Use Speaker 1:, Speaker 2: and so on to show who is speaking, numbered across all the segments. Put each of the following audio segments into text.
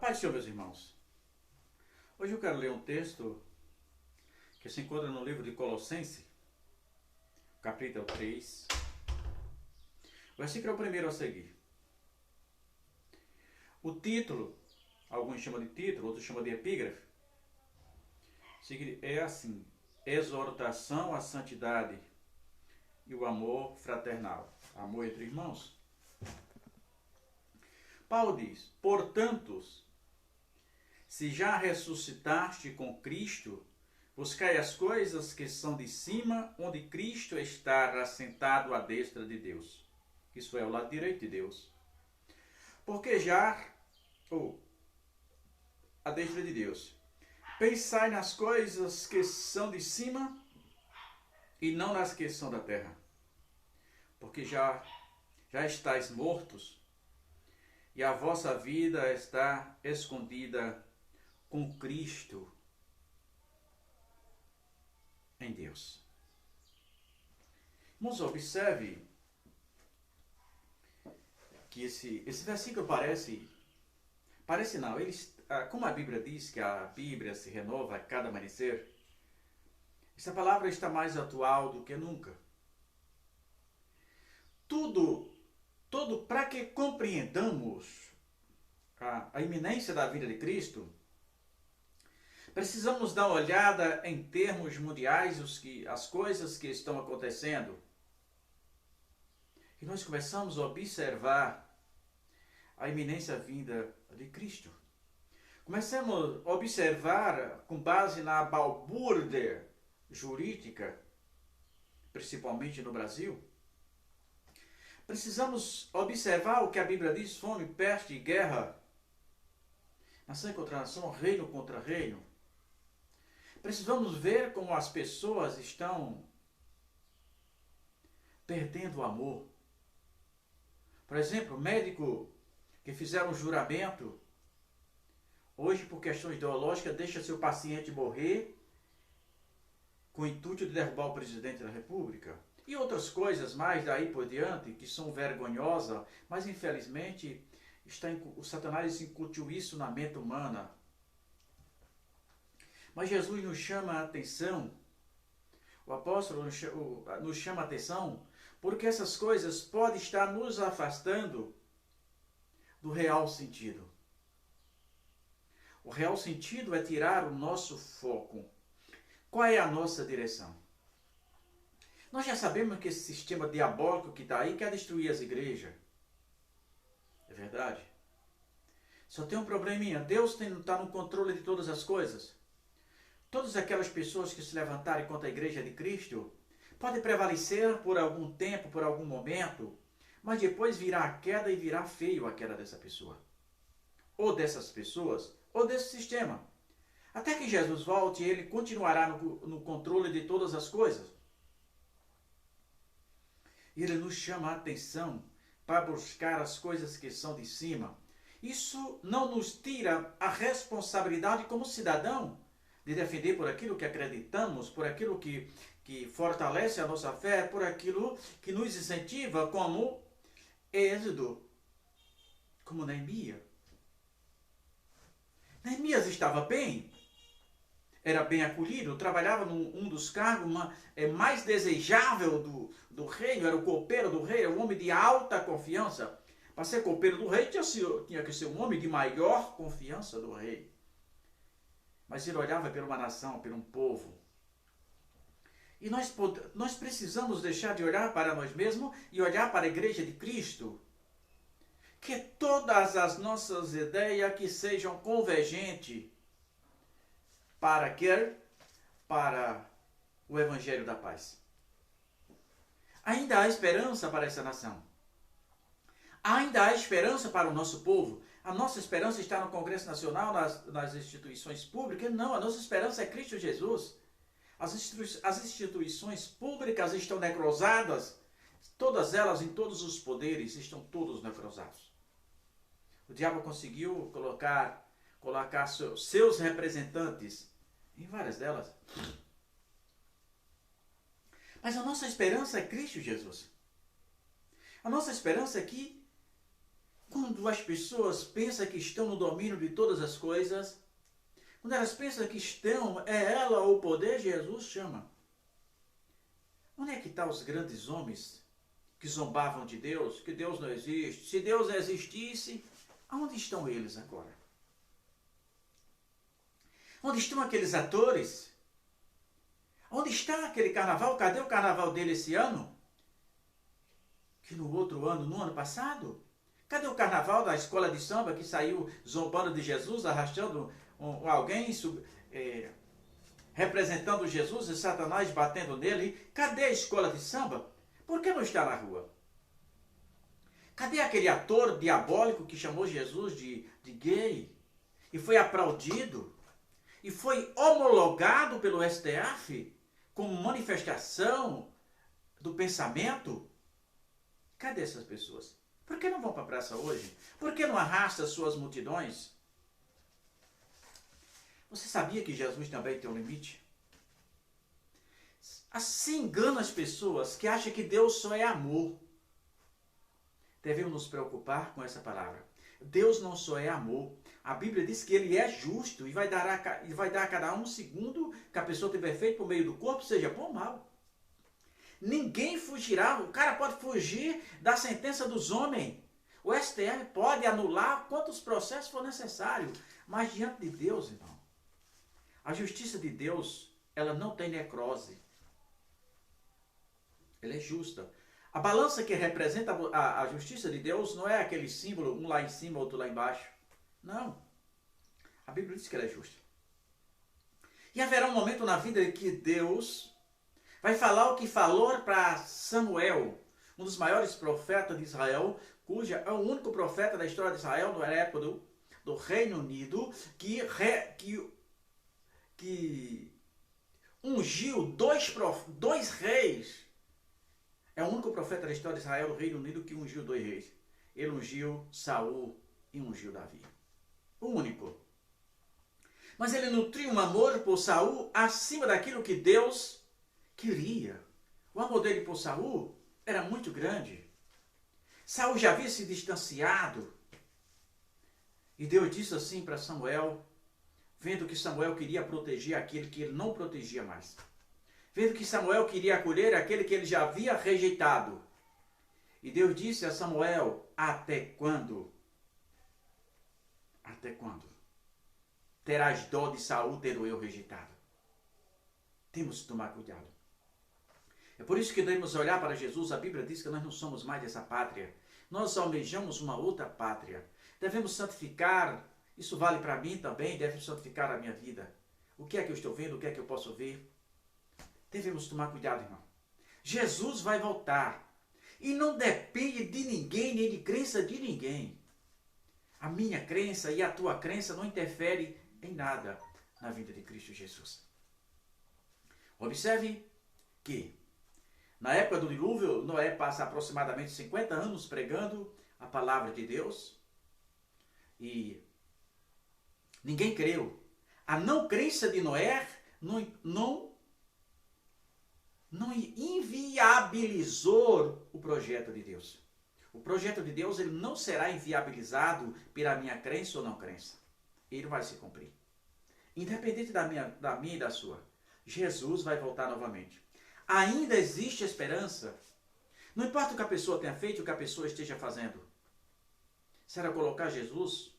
Speaker 1: Paz do Senhor, meus irmãos. Hoje eu quero ler um texto que se encontra no livro de Colossenses, capítulo 3. O versículo é o primeiro a seguir. O título, alguns chamam de título, outros chamam de epígrafe, é assim: exortação à santidade e o amor fraternal. Amor entre irmãos. Paulo diz: portanto, se já ressuscitaste com Cristo, buscai as coisas que são de cima, onde Cristo está assentado à destra de Deus. Isso é ao lado direito de Deus. Porque à destra de Deus. Pensai nas coisas que são de cima e não nas que são da terra. Porque já estáis mortos e a vossa vida está escondida com Cristo em Deus. Irmãos, observe que esse versículo parece não, como a Bíblia diz que a Bíblia se renova a cada amanhecer, essa palavra está mais atual do que nunca. Tudo para que compreendamos a iminência da vida de Cristo, precisamos dar uma olhada em termos mundiais, as coisas que estão acontecendo. E nós começamos a observar a iminência vinda de Cristo. Começamos a observar, com base na balbúrdia jurídica, principalmente no Brasil, precisamos observar o que a Bíblia diz: fome, peste e guerra, nação contra nação, reino contra reino. Precisamos ver como as pessoas estão perdendo o amor. Por exemplo, médico que fizeram um juramento, hoje por questões ideológicas, deixa seu paciente morrer com o intuito de derrubar o presidente da República. E outras coisas mais daí por diante, que são vergonhosas, mas infelizmente o Satanás incutiu isso na mente humana. Mas Jesus nos chama a atenção, o apóstolo nos chama a atenção, porque essas coisas podem estar nos afastando do real sentido. O real sentido é tirar o nosso foco. Qual é a nossa direção? Nós já sabemos que esse sistema diabólico que está aí quer destruir as igrejas. É verdade? Só tem um probleminha. Deus está no controle de todas as coisas. Todas aquelas pessoas que se levantarem contra a igreja de Cristo podem prevalecer por algum tempo, por algum momento, mas depois virá a queda e virá feio a queda dessa pessoa. Ou dessas pessoas, ou desse sistema. Até que Jesus volte, ele continuará no controle de todas as coisas. Ele nos chama a atenção para buscar as coisas que são de cima. Isso não nos tira a responsabilidade como cidadão de defender por aquilo que acreditamos, por aquilo que fortalece a nossa fé, por aquilo que nos incentiva, como Êxodo, como Neemias. Neemias estava bem, era bem acolhido, trabalhava num dos cargos mais desejável do reino, era o copeiro do rei, era um homem de alta confiança. Para ser copeiro do rei, tinha que ser um homem de maior confiança do rei. Mas ele olhava por uma nação, por um povo. E nós precisamos deixar de olhar para nós mesmos e olhar para a igreja de Cristo. Que todas as nossas ideias que sejam convergentes para o Evangelho da Paz. Ainda há esperança para essa nação. Ainda há esperança para o nosso povo. A nossa esperança está no Congresso Nacional, nas instituições públicas? Não, a nossa esperança é Cristo Jesus. As instituições públicas estão necrosadas, todas elas, em todos os poderes, estão todos necrosados. O diabo conseguiu colocar seus representantes em várias delas. Mas a nossa esperança é Cristo Jesus. A nossa esperança é que Quando as pessoas pensam que estão no domínio de todas as coisas, quando elas pensam que estão, é ela ou o poder, Jesus chama. Onde é que estão os grandes homens que zombavam de Deus, que Deus não existe? Se Deus existisse, aonde estão eles agora? Onde estão aqueles atores? Onde está aquele carnaval? Cadê o carnaval dele esse ano? Que no outro ano, no ano passado? Cadê o carnaval da escola de samba que saiu zombando de Jesus, arrastando alguém, representando Jesus e Satanás batendo nele? Cadê a escola de samba? Por que não está na rua? Cadê aquele ator diabólico que chamou Jesus de gay? E foi aplaudido? E foi homologado pelo STF como manifestação do pensamento? Cadê essas pessoas? Por que não vão para a praça hoje? Por que não arrasta suas multidões? Você sabia que Jesus também tem um limite? Assim engana as pessoas que acham que Deus só é amor. Devemos nos preocupar com essa palavra. Deus não só é amor. A Bíblia diz que Ele é justo e vai dar a cada um segundo que a pessoa tiver feito por meio do corpo, seja bom ou mal. Ninguém fugirá. O cara pode fugir da sentença dos homens. O STF pode anular quantos processos for necessário. Mas diante de Deus, irmão, a justiça de Deus, ela não tem necrose. Ela é justa. A balança que representa a justiça de Deus não é aquele símbolo, um lá em cima, outro lá embaixo. Não. A Bíblia diz que ela é justa. E haverá um momento na vida em que Deus vai falar o que falou para Samuel, um dos maiores profetas de Israel, cuja é o único profeta da história de Israel, na época do Reino Unido, que ungiu dois reis. É o único profeta da história de Israel, do Reino Unido, que ungiu dois reis. Ele ungiu Saul e ungiu Davi. O único. Mas ele nutriu um amor por Saul acima daquilo que Deus queria. O amor dele por Saul era muito grande. Saul já havia se distanciado. E Deus disse assim para Samuel, vendo que Samuel queria proteger aquele que ele não protegia mais. Vendo que Samuel queria acolher aquele que ele já havia rejeitado. E Deus disse a Samuel, até quando? Até quando? Terás dó de Saul, tendo eu rejeitado. Temos que tomar cuidado. É por isso que devemos olhar para Jesus. A Bíblia diz que nós não somos mais dessa pátria. Nós almejamos uma outra pátria. Devemos santificar. Isso vale para mim também. Devemos santificar a minha vida. O que é que eu estou vendo? O que é que eu posso ver? Devemos tomar cuidado, irmão. Jesus vai voltar. E não depende de ninguém, nem de crença de ninguém. A minha crença e a tua crença não interferem em nada na vida de Cristo Jesus. Observe que na época do dilúvio, Noé passa aproximadamente 50 anos pregando a palavra de Deus e ninguém creu. A não crença de Noé não inviabilizou o projeto de Deus. O projeto de Deus ele não será inviabilizado pela minha crença ou não crença. Ele vai se cumprir. Independente da minha e da sua. Jesus vai voltar novamente. Ainda existe esperança. Não importa o que a pessoa tenha feito, o que a pessoa esteja fazendo. Será colocar Jesus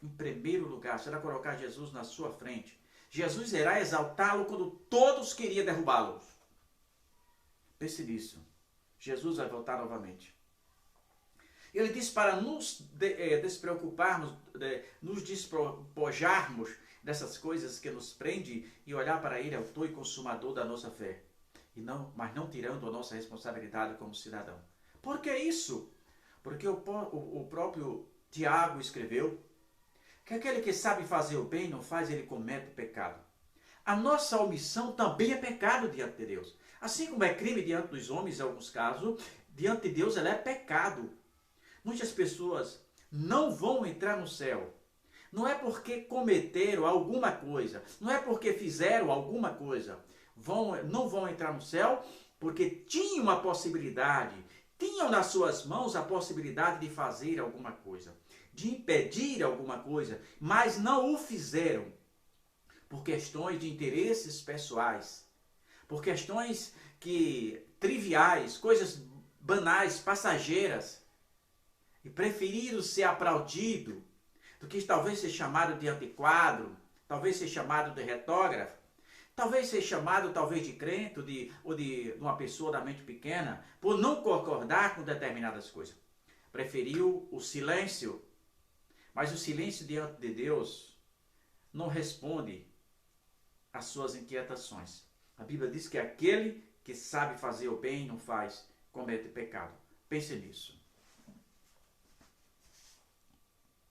Speaker 1: em primeiro lugar. Será colocar Jesus na sua frente. Jesus irá exaltá-lo quando todos queriam derrubá-lo. Pense nisso. Jesus vai voltar novamente. Ele diz para nos despreocuparmos, nos despojarmos dessas coisas que nos prendem e olhar para Ele, autor e consumador da nossa fé. Mas não tirando a nossa responsabilidade como cidadão. Por que isso? Porque o próprio Tiago escreveu que aquele que sabe fazer o bem não faz, ele comete pecado. A nossa omissão também é pecado diante de Deus. Assim como é crime diante dos homens, em alguns casos, diante de Deus ela é pecado. Muitas pessoas não vão entrar no céu. Não é porque cometeram alguma coisa, não é porque fizeram alguma coisa. Não vão entrar no céu porque tinham uma possibilidade, tinham nas suas mãos a possibilidade de fazer alguma coisa, de impedir alguma coisa, mas não o fizeram por questões de interesses pessoais, por questões triviais, coisas banais, passageiras, e preferiram ser aplaudido do que talvez ser chamado de antiquado, talvez ser chamado de retógrafo, talvez ser chamado talvez de crente ou de uma pessoa da mente pequena, por não concordar com determinadas coisas. Preferiu o silêncio, mas o silêncio diante de Deus não responde às suas inquietações. A Bíblia diz que aquele que sabe fazer o bem e não faz, comete pecado. Pense nisso.